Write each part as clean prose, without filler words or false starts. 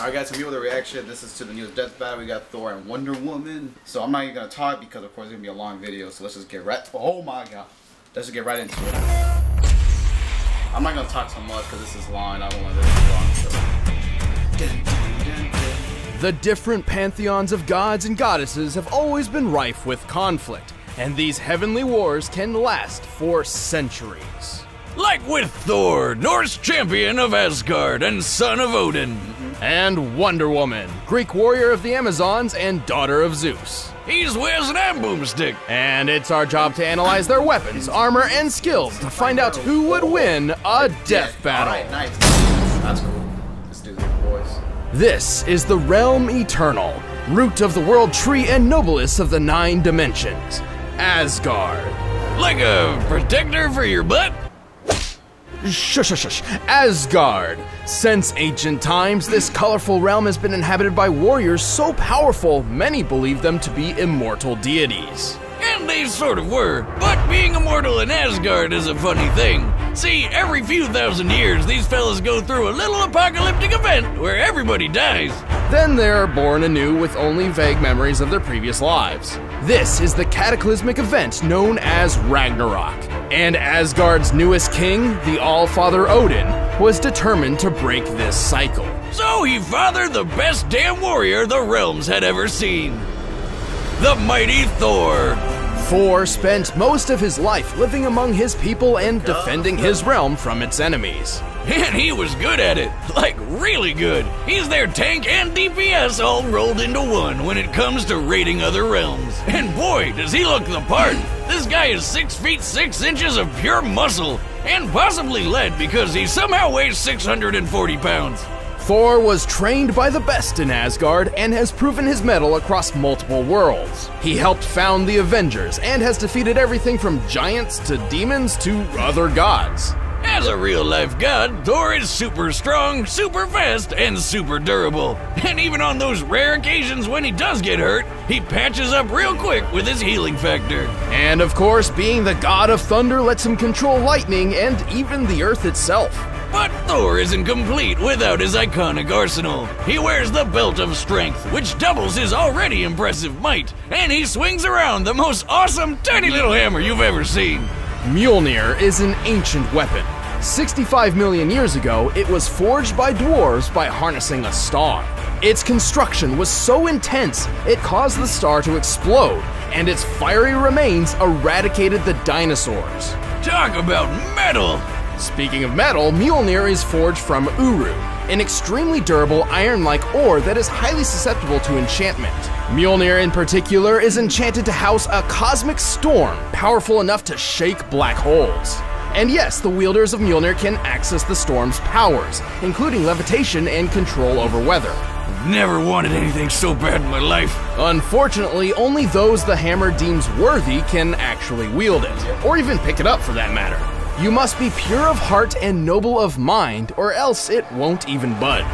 Alright guys, so we with a reaction. This is to the newest death battle. We got Thor and Wonder Woman. So I'm not even gonna talk because of course it's gonna be a long video. So let's just get right. Oh my god. Let's just get right into it. I'm not gonna talk so much because this is long. I don't want this to be long. So. The different pantheons of gods and goddesses have always been rife with conflict, and these heavenly wars can last for centuries. Like with Thor, Norse champion of Asgard and son of Odin. And Wonder Woman, Greek warrior of the Amazons and daughter of Zeus. He's wears an arm boomstick. And it's our job to analyze their weapons, armor, and skills to find out who would win a death battle. Alright, nice. That's cool. Let's do this, boys. This is the Realm Eternal, root of the world tree and noblest of the 9 dimensions, Asgard. Like a protector for your butt? Shush. Asgard. Since ancient times, this colorful realm has been inhabited by warriors so powerful, many believe them to be immortal deities. And they sort of were, but being immortal in Asgard is a funny thing. See, every few thousand years, these fellas go through a little apocalyptic event where everybody dies. Then they're born anew with only vague memories of their previous lives. This is the cataclysmic event known as Ragnarok. And Asgard's newest king, the All-Father Odin, was determined to break this cycle. So he fathered the best damn warrior the realms had ever seen. The mighty Thor. Thor spent most of his life living among his people and defending his realm from its enemies. And he was good at it, like really good. He's their tank and DPS all rolled into one when it comes to raiding other realms. And boy, does he look the part. This guy is 6 feet 6 inches of pure muscle, and possibly lead because he somehow weighs 640 pounds. Thor was trained by the best in Asgard and has proven his mettle across multiple worlds. He helped found the Avengers and has defeated everything from giants to demons to other gods. As a real-life god, Thor is super strong, super fast, and super durable. And even on those rare occasions when he does get hurt, he patches up real quick with his healing factor. And of course, being the god of thunder lets him control lightning and even the earth itself. But Thor isn't complete without his iconic arsenal. He wears the Belt of Strength, which doubles his already impressive might, and he swings around the most awesome tiny little hammer you've ever seen. Mjolnir is an ancient weapon. 65 million years ago, it was forged by dwarves by harnessing a star. Its construction was so intense, it caused the star to explode, and its fiery remains eradicated the dinosaurs. Talk about metal! Speaking of metal, Mjolnir is forged from Uru, an extremely durable iron-like ore that is highly susceptible to enchantment. Mjolnir in particular is enchanted to house a cosmic storm powerful enough to shake black holes. And yes, the wielders of Mjolnir can access the storm's powers, including levitation and control over weather. I've never wanted anything so bad in my life. Unfortunately, only those the hammer deems worthy can actually wield it, or even pick it up for that matter. You must be pure of heart and noble of mind, or else it won't even budge.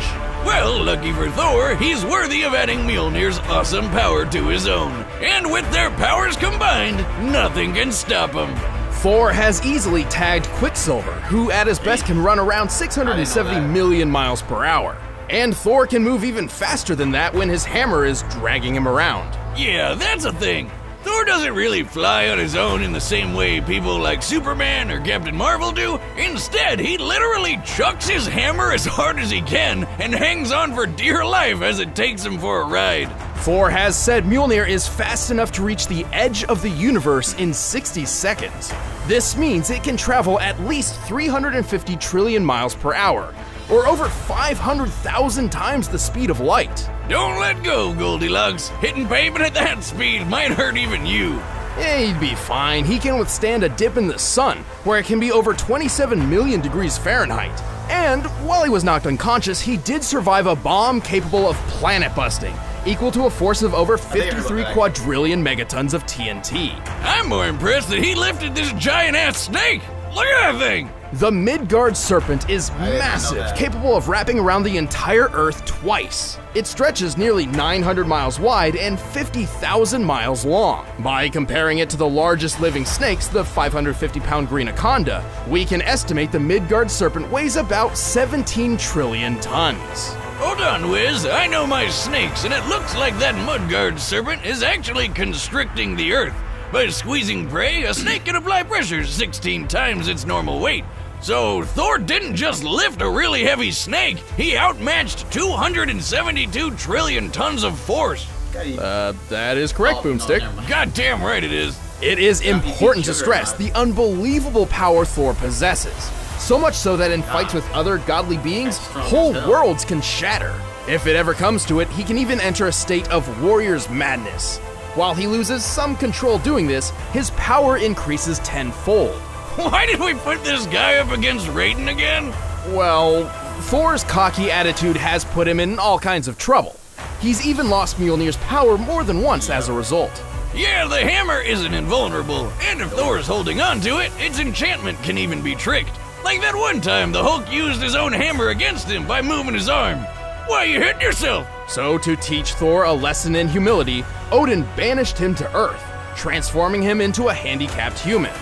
Well, lucky for Thor, he's worthy of adding Mjolnir's awesome power to his own. And with their powers combined, nothing can stop him. Thor has easily tagged Quicksilver, who at his best can run around 670 million miles per hour. And Thor can move even faster than that when his hammer is dragging him around. Yeah, that's a thing. Thor doesn't really fly on his own in the same way people like Superman or Captain Marvel do. Instead, he literally chucks his hammer as hard as he can and hangs on for dear life as it takes him for a ride. Thor has said Mjolnir is fast enough to reach the edge of the universe in 60 seconds. This means it can travel at least 350 trillion miles per hour, or over 500,000 times the speed of light. Don't let go, Goldilocks. Hitting pavement at that speed might hurt even you. Yeah, he'd be fine. He can withstand a dip in the sun, where it can be over 27 million degrees Fahrenheit. And while he was knocked unconscious, he did survive a bomb capable of planet busting, equal to a force of over 53 quadrillion megatons of TNT. I'm more impressed that he lifted this giant-ass snake. Look at that thing! The Midgard serpent is massive, capable of wrapping around the entire Earth twice. It stretches nearly 900 miles wide and 50,000 miles long. By comparing it to the largest living snakes, the 550-pound green anaconda, we can estimate the Midgard serpent weighs about 17 trillion tons. Hold on, Wiz. I know my snakes, and it looks like that mudguard serpent is actually constricting the earth. By squeezing prey, a snake can apply pressure 16 times its normal weight. So Thor didn't just lift a really heavy snake, he outmatched 272 trillion tons of force. That is correct, Boomstick. Goddamn right it is. It is important to stress the unbelievable power Thor possesses. So much so that in fights with other godly beings, whole worlds can shatter. If it ever comes to it, he can even enter a state of warrior's madness. While he loses some control doing this, his power increases tenfold. Why did we put this guy up against Raiden again? Well, Thor's cocky attitude has put him in all kinds of trouble. He's even lost Mjolnir's power more than once as a result. Yeah, the hammer isn't invulnerable, and if Thor's holding on to it, its enchantment can even be tricked. Like that one time the Hulk used his own hammer against him by moving his arm. Why, you hit yourself! So to teach Thor a lesson in humility, Odin banished him to Earth, transforming him into a handicapped human.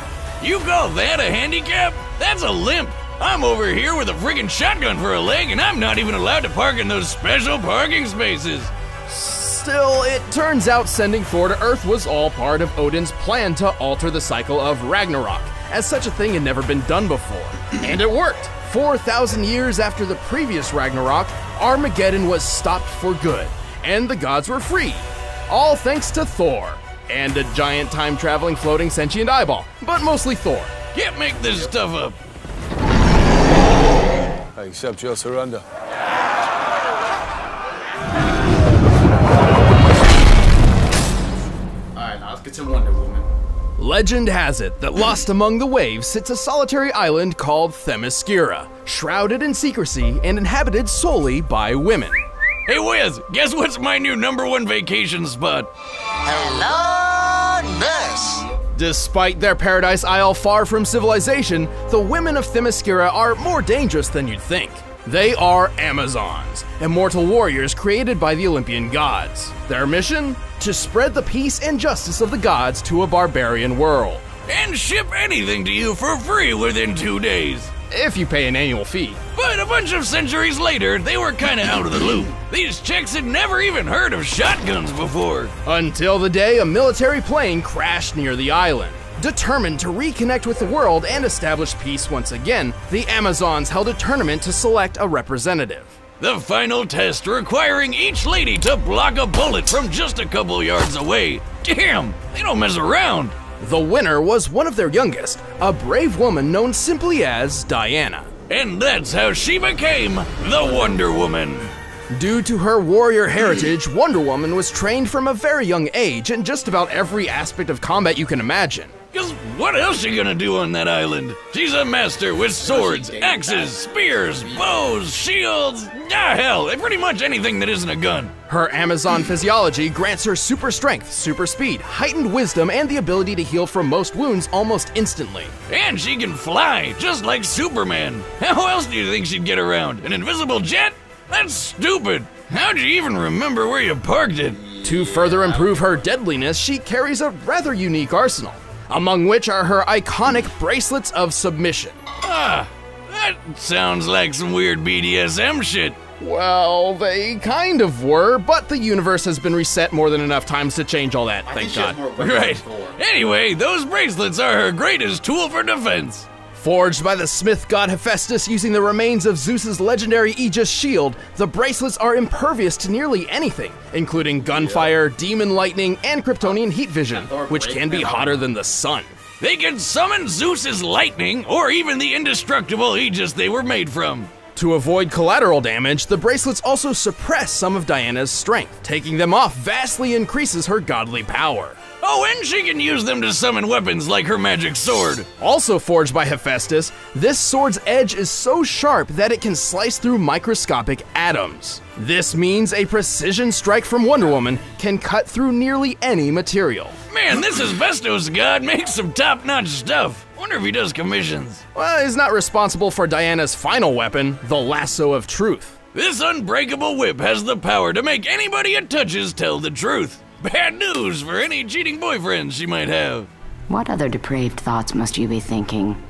You call that a handicap? That's a limp. I'm over here with a friggin' shotgun for a leg, and I'm not even allowed to park in those special parking spaces. Still, it turns out sending Thor to Earth was all part of Odin's plan to alter the cycle of Ragnarok, as such a thing had never been done before. And it worked! 4,000 years after the previous Ragnarok, Armageddon was stopped for good, and the gods were free. All thanks to Thor. And a giant time-traveling floating sentient eyeball, but mostly Thor. Can't make this stuff up. I accept your surrender. Alright, now let's get to Wonder Woman. Legend has it that lost among the waves sits a solitary island called Themyscira, shrouded in secrecy and inhabited solely by women. Hey Wiz, guess what's my new #1 vacation spot? Hello, nurse. Despite their paradise isle far from civilization, the women of Themyscira are more dangerous than you'd think. They are Amazons, immortal warriors created by the Olympian gods. Their mission? To spread the peace and justice of the gods to a barbarian world. And ship anything to you for free within 2 days. If you pay an annual fee. But a bunch of centuries later, they were kinda out of the loop. These chicks had never even heard of shotguns before. Until the day a military plane crashed near the island. Determined to reconnect with the world and establish peace once again, the Amazons held a tournament to select a representative. The final test requiring each lady to block a bullet from just a couple yards away. Damn, they don't mess around. The winner was one of their youngest, a brave woman known simply as Diana. And that's how she became the Wonder Woman. Due to her warrior heritage, Wonder Woman was trained from a very young age in just about every aspect of combat you can imagine. Cause what else she gonna do on that island? She's a master with swords, axes, spears, bows, shields, hell, pretty much anything that isn't a gun. Her Amazon physiology grants her super strength, super speed, heightened wisdom, and the ability to heal from most wounds almost instantly. And she can fly, just like Superman. How else do you think she'd get around? An invisible jet? That's stupid. How'd you even remember where you parked it? To further improve her deadliness, she carries a rather unique arsenal, among which are her iconic bracelets of submission. Ah, that sounds like some weird BDSM shit. Well, they kind of were, but the universe has been reset more than enough times to change all that, thank God. Right. Anyway, those bracelets are her greatest tool for defense. Forged by the smith god Hephaestus using the remains of Zeus's legendary Aegis shield, the bracelets are impervious to nearly anything, including gunfire, demon lightning, and Kryptonian heat vision, which can be hotter than the sun. They can summon Zeus's lightning, or even the indestructible Aegis they were made from. To avoid collateral damage, the bracelets also suppress some of Diana's strength. Taking them off vastly increases her godly power. Oh, and she can use them to summon weapons like her magic sword. Also forged by Hephaestus, this sword's edge is so sharp that it can slice through microscopic atoms. This means a precision strike from Wonder Woman can cut through nearly any material. Man, this asbestos god makes some top-notch stuff. Wonder if he does commissions. Well, he's not responsible for Diana's final weapon, the lasso of truth. This unbreakable whip has the power to make anybody it touches tell the truth. Bad news for any cheating boyfriends she might have. What other depraved thoughts must you be thinking?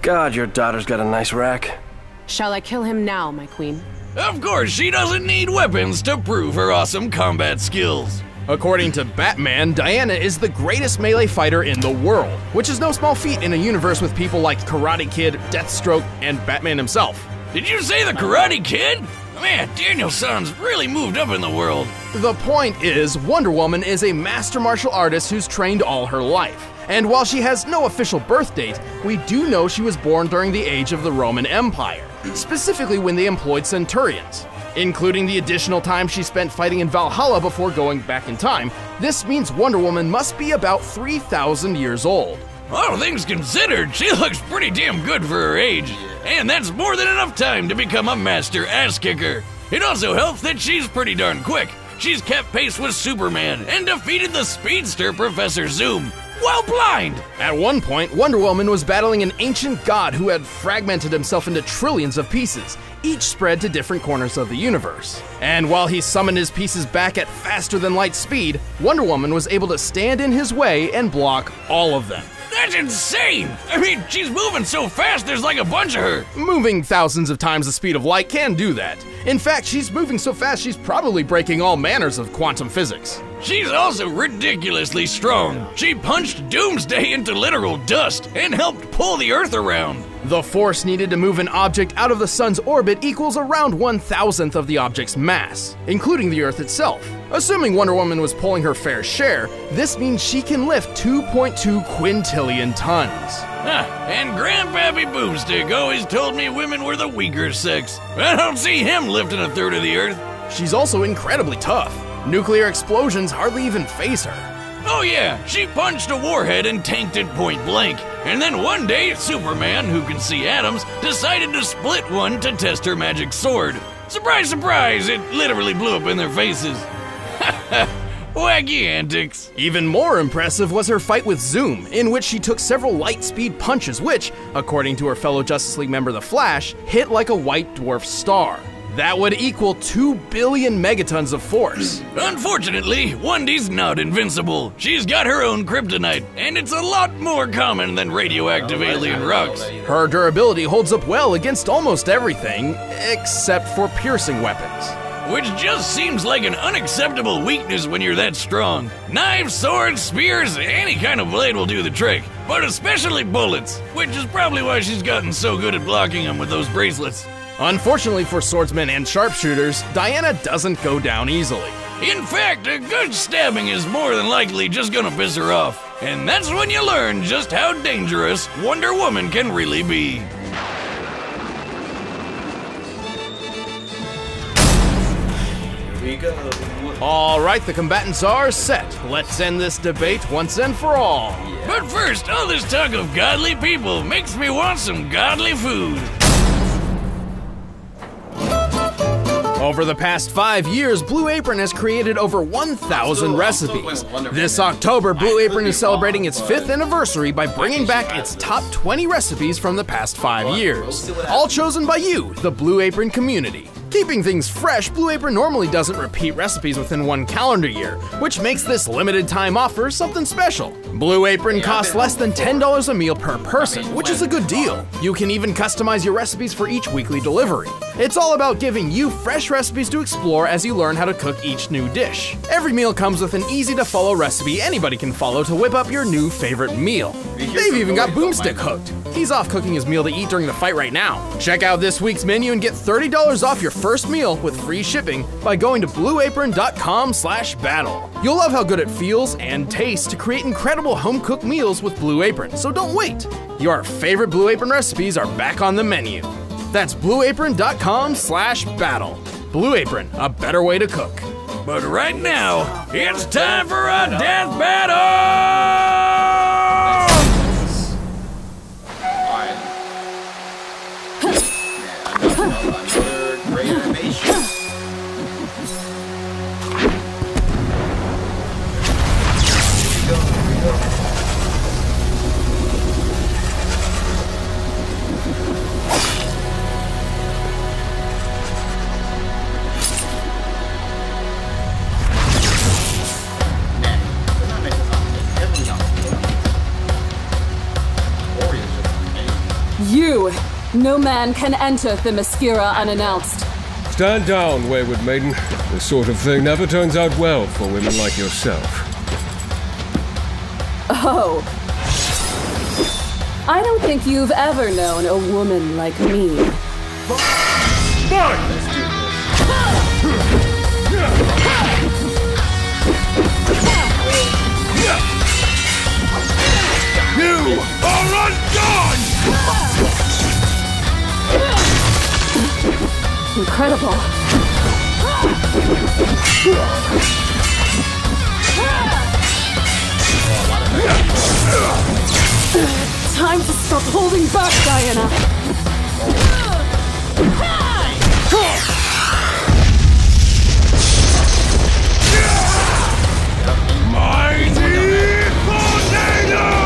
God, your daughter's got a nice rack. Shall I kill him now, my queen? Of course, she doesn't need weapons to prove her awesome combat skills. According to Batman, Diana is the greatest melee fighter in the world, which is no small feat in a universe with people like Karate Kid, Deathstroke, and Batman himself. Did you say the Karate Kid? Man, Daniel-san's really moved up in the world. The point is, Wonder Woman is a master martial artist who's trained all her life. And while she has no official birth date, we do know she was born during the age of the Roman Empire, specifically when they employed centurions. Including the additional time she spent fighting in Valhalla before going back in time, this means Wonder Woman must be about 3,000 years old. All things considered, she looks pretty damn good for her age. And that's more than enough time to become a master ass-kicker. It also helps that she's pretty darn quick. She's kept pace with Superman and defeated the speedster Professor Zoom while blind. At one point, Wonder Woman was battling an ancient god who had fragmented himself into trillions of pieces, each spread to different corners of the universe. And while he summoned his pieces back at faster than light speed, Wonder Woman was able to stand in his way and block all of them. That's insane! I mean, she's moving so fast there's like a bunch of her. Moving thousands of times the speed of light can do that. In fact, she's moving so fast she's probably breaking all manners of quantum physics. She's also ridiculously strong. She punched Doomsday into literal dust and helped pull the Earth around. The force needed to move an object out of the sun's orbit equals around 1,000th of the object's mass, including the Earth itself. Assuming Wonder Woman was pulling her fair share, this means she can lift 2.2 quintillion tons. And Grandpappy Boomstick always told me women were the weaker sex. I don't see him lifting a third of the Earth. She's also incredibly tough. Nuclear explosions hardly even faze her. Oh yeah, she punched a warhead and tanked it point blank. And then one day, Superman, who can see atoms, decided to split one to test her magic sword. Surprise, surprise, it literally blew up in their faces. Wacky antics. Even more impressive was her fight with Zoom, in which she took several light speed punches which, according to her fellow Justice League member The Flash, hit like a white dwarf star. That would equal 2 billion megatons of force. Unfortunately, Wendy's not invincible. She's got her own kryptonite, and it's a lot more common than radioactive alien rocks. Her durability holds up well against almost everything, except for piercing weapons. Which just seems like an unacceptable weakness when you're that strong. Knives, swords, spears, any kind of blade will do the trick, but especially bullets, which is probably why she's gotten so good at blocking them with those bracelets. Unfortunately for swordsmen and sharpshooters, Diana doesn't go down easily. In fact, a good stabbing is more than likely just gonna piss her off. And that's when you learn just how dangerous Wonder Woman can really be. Here we go. All right, the combatants are set. Let's end this debate once and for all. Yeah. But first, all this talk of godly people makes me want some godly food. Over the past 5 years, Blue Apron has created over 1,000 recipes. This October, Blue Apron is celebrating its 5th anniversary by bringing back its top 20 recipes from the past 5 years, all chosen by you, the Blue Apron community. Keeping things fresh, Blue Apron normally doesn't repeat recipes within 1 calendar year, which makes this limited time offer something special. Blue Apron costs less than $10 a meal per person, which is a good deal. You can even customize your recipes for each weekly delivery. It's all about giving you fresh recipes to explore as you learn how to cook each new dish. Every meal comes with an easy-to-follow recipe anybody can follow to whip up your new favorite meal. They've even got Boomstick hooked. He's off cooking his meal to eat during the fight right now. Check out this week's menu and get $30 off your first meal with free shipping by going to blueapron.com/battle. You'll love how good it feels and tastes to create incredible home-cooked meals with Blue Apron, so don't wait. Your favorite Blue Apron recipes are back on the menu. That's blueapron.com/battle. Blue Apron, a better way to cook. But right now, it's time for a death battle! Alright. Another great animation. Here we go. You! No man can enter Themyscira unannounced. Stand down, wayward maiden. This sort of thing never turns out well for women like yourself. Oh. I don't think you've ever known a woman like me. You are undone! Incredible. Time to stop holding back, Diana. Mighty tornado!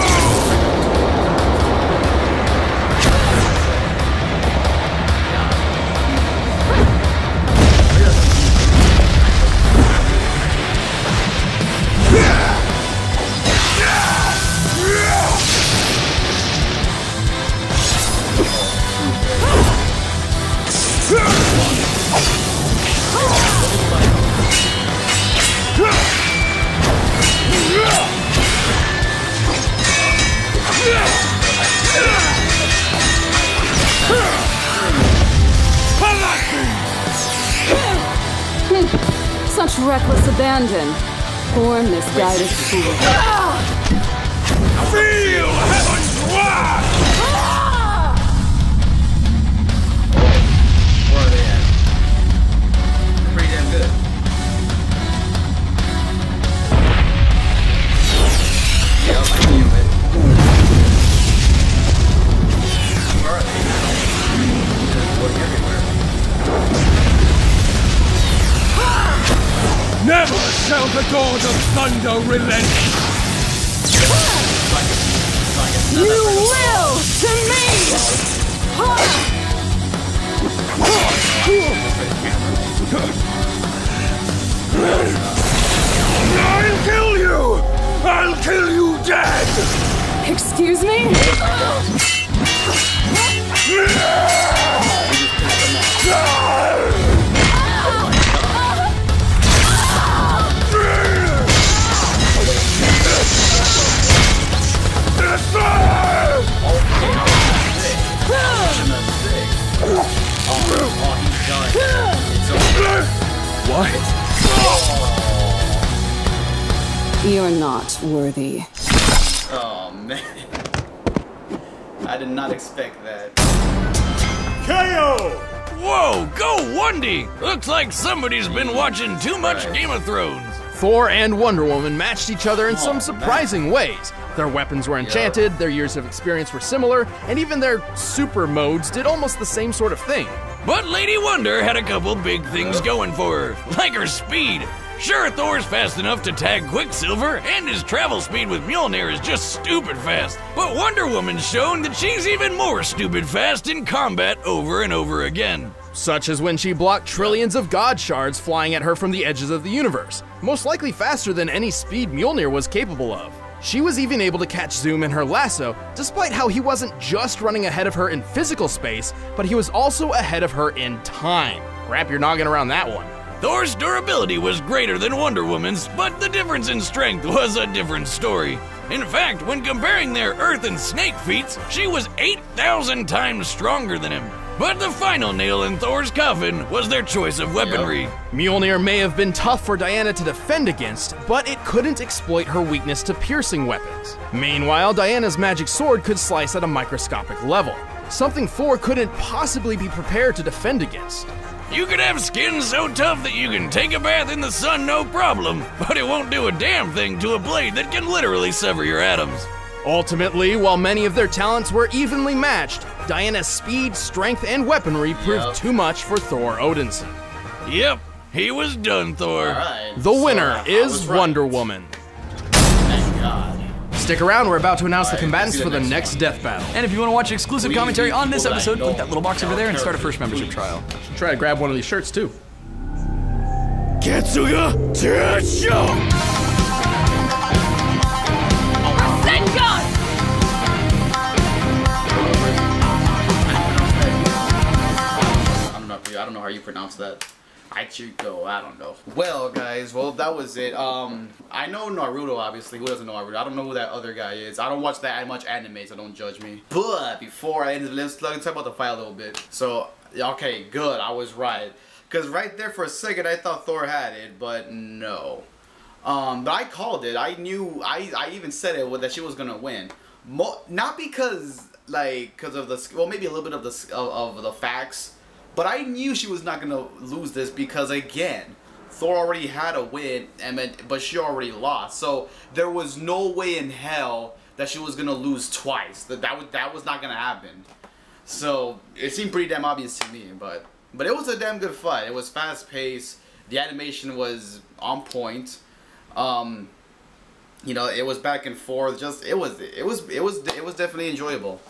Such reckless abandon. Poor misguided fool. Feel heaven's wrath! Where are they at? They're pretty damn good. Yep, I knew it. Where are they? They're going everywhere. Never shall the god of thunder relent! You will to me! I'll kill you! I'll kill you dead! Excuse me? What? You're not worthy. Oh man. I did not expect that. KO! Whoa, go Wundy! Looks like somebody's been watching too much Game of Thrones. Thor and Wonder Woman matched each other in some surprising ways. Their weapons were enchanted, their years of experience were similar, and even their super modes did almost the same sort of thing. But Lady Wonder had a couple big things going for her, like her speed. Sure, Thor's fast enough to tag Quicksilver, and his travel speed with Mjolnir is just stupid fast. But Wonder Woman's shown that she's even more stupid fast in combat over and over again. Such as when she blocked trillions of God shards flying at her from the edges of the universe, most likely faster than any speed Mjolnir was capable of. She was even able to catch Zoom in her lasso, despite how he wasn't just running ahead of her in physical space, but he was also ahead of her in time. Wrap your noggin around that one. Thor's durability was greater than Wonder Woman's, but the difference in strength was a different story. In fact, when comparing their Earth and Snake feats, she was 8,000 times stronger than him. But the final nail in Thor's coffin was their choice of weaponry. Mjolnir may have been tough for Diana to defend against, but it couldn't exploit her weakness to piercing weapons. Meanwhile, Diana's magic sword could slice at a microscopic level, something Thor couldn't possibly be prepared to defend against. You could have skin so tough that you can take a bath in the sun no problem, but it won't do a damn thing to a blade that can literally sever your atoms. Ultimately, while many of their talents were evenly matched, Diana's speed, strength, and weaponry proved too much for Thor Odinson. Yep, he was done, Thor. Alright. The winner is Wonder Woman. Thank God. Stick around, we're about to announce the Alright, combatants let's see for the the next next death battle. And if you want to watch exclusive commentary on this people that episode, know click that little box over there and start a first membership please. trial. Try to grab one of these shirts too. Ketsuya Tensho! Thank God! I'm not for I don't know how you pronounce that. Ichigo, I don't know. Well, guys, well, that was it. I know Naruto, obviously. Who doesn't know Naruto? I don't know who that other guy is. I don't watch that much anime, so don't judge me. But before I end, let's talk about the fight a little bit. So, okay, good. I was right. Because right there for a second, I thought Thor had it, but no. But I called it. I knew. I even said it that she was gonna win. Not because because of the, well, maybe a little bit of the facts. But I knew she was not gonna lose this because, again, Thor already had a win, but she already lost. So there was no way in hell that she was gonna lose twice. That was not gonna happen. So it seemed pretty damn obvious to me. But it was a damn good fight. It was fast paced. The animation was on point. You know, it was back and forth. Just it was definitely enjoyable.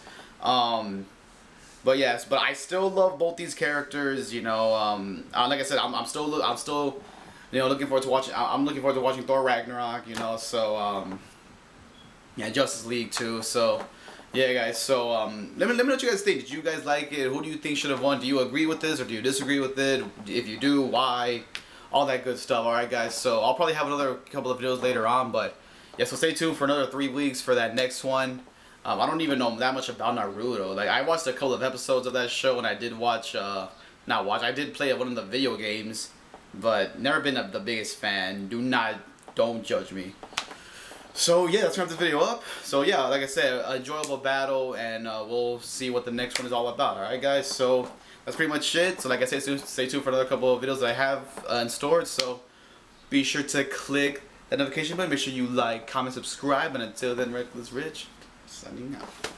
But yes, but I still love both these characters. You know, like I said, I'm still, you know, looking forward to watching. I'm looking forward to watching Thor Ragnarok. You know, so yeah, Justice League too. So yeah, guys. So let me know what you guys think. Did you guys like it? Who do you think should have won? Do you agree with this or do you disagree with it? If you do, why? All that good stuff. All right, guys. So I'll probably have another couple of videos later on, but yeah. So stay tuned for another 3 weeks for that next one. I don't even know that much about Naruto. Like, I watched a couple of episodes of that show, and I did watch, I did play one of the video games, but never been the biggest fan. Don't judge me. So, yeah, let's wrap this video up. So, yeah, like I said, enjoyable battle, and we'll see what the next one is all about. Alright, guys? So, that's pretty much it. So, like I said, stay tuned for another couple of videos that I have in store. So, be sure to click that notification button. Make sure you like, comment, subscribe, and until then, REKLEZ Rich. Signing out.